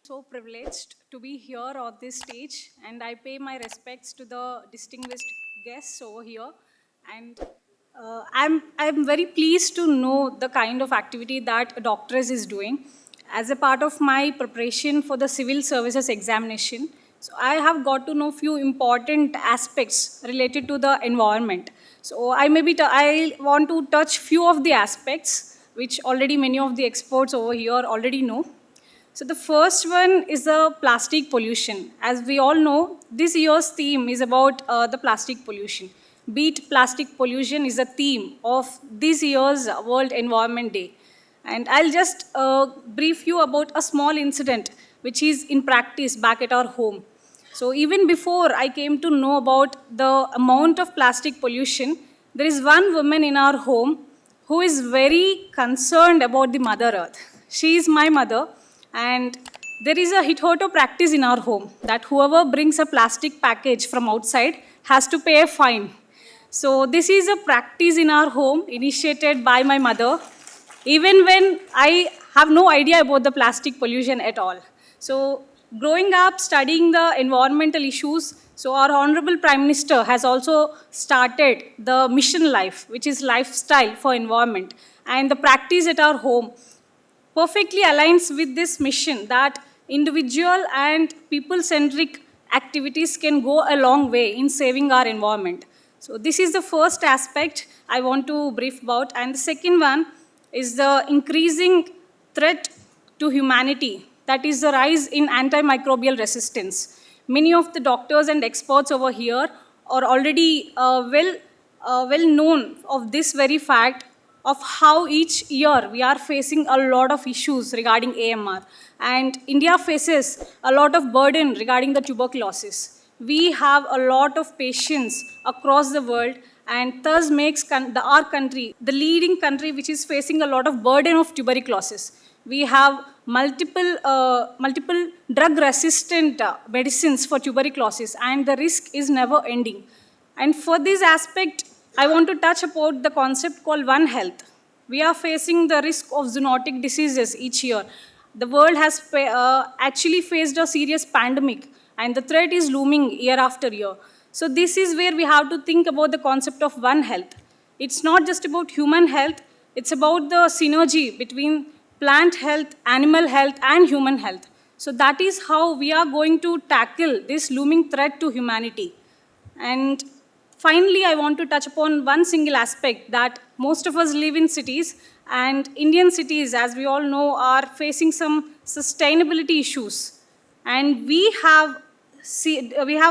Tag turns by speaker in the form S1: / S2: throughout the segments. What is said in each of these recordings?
S1: so privileged to be here on this stage, and I pay my respects to the distinguished guests over here. And I'm very pleased to know the kind of activity that Doctors is doing as a part of my preparation for the civil services examination. So I have got to know few important aspects related to the environment. So I want to touch few of the aspects which already many of the experts over here already know. So the first one is the plastic pollution. As we all know, this year's theme is about the plastic pollution. Beat plastic pollution is the theme of this year's World Environment Day. And I'll just brief you about a small incident which is in practice back at our home. So even before I came to know about the amount of plastic pollution, there is one woman in our home who is very concerned about the Mother Earth. She is my mother, and there is a hit-hoto practice in our home that whoever brings a plastic package from outside has to pay a fine. So this is a practice in our home initiated by my mother, even when I have no idea about the plastic pollution at all. So growing up, studying the environmental issues, so our Honorable Prime Minister has also started the Mission Life, which is lifestyle for environment. And the practice at our home perfectly aligns with this mission that individual and people-centric activities can go a long way in saving our environment. So this is the first aspect I want to brief about. And the second one is the increasing threat to humanity, that is the rise in antimicrobial resistance. Many of the doctors and experts over here are already well known of this very fact of how each year we are facing a lot of issues regarding AMR. And India faces a lot of burden regarding the tuberculosis. We have a lot of patients across the world, and thus makes our country the leading country which is facing a lot of burden of tuberculosis. We have multiple drug-resistant medicines for tuberculosis, and the risk is never ending. And for this aspect, I want to touch upon the concept called One Health. We are facing the risk of zoonotic diseases each year. The world has actually faced a serious pandemic, and the threat is looming year after year. So this is where we have to think about the concept of One Health. It's not just about human health, it's about the synergy between plant health, animal health, and human health. So that is how we are going to tackle this looming threat to humanity. And finally, I want to touch upon one single aspect that most of us live in cities, and Indian cities, as we all know, are facing some sustainability issues. And we have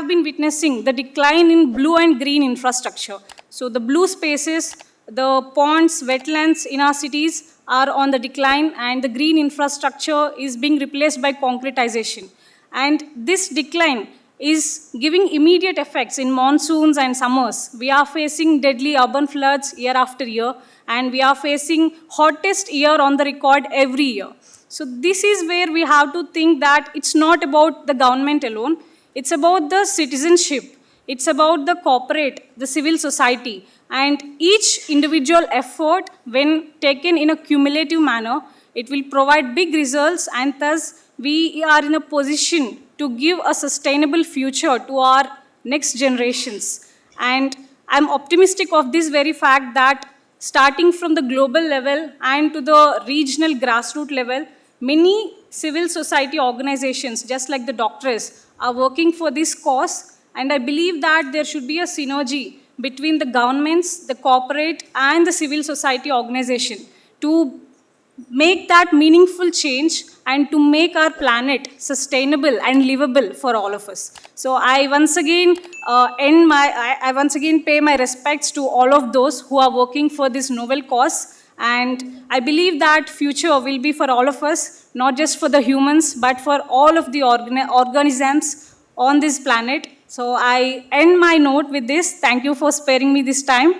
S1: been witnessing the decline in blue and green infrastructure. So the blue spaces, the ponds, wetlands in our cities are on the decline, and the green infrastructure is being replaced by concretization. And this decline is giving immediate effects in monsoons and summers. We are facing deadly urban floods year after year, and we are facing hottest year on the record every year. So this is where we have to think that it's not about the government alone, it's about the citizenship, it's about the corporate, the civil society, and each individual effort, when taken in a cumulative manner, it will provide big results, and thus we are in a position to give a sustainable future to our next generations. And I'm optimistic of this very fact that starting from the global level and to the regional grassroots level, many civil society organizations, just like the doctors, are working for this cause. And I believe that there should be a synergy between the governments, the corporate, and the civil society organization to make that meaningful change and to make our planet sustainable and livable for all of us. So I once again pay my respects to all of those who are working for this noble cause. And I believe that future will be for all of us, not just for the humans, but for all of the organisms on this planet. So I end my note with this. Thank you for sparing me this time.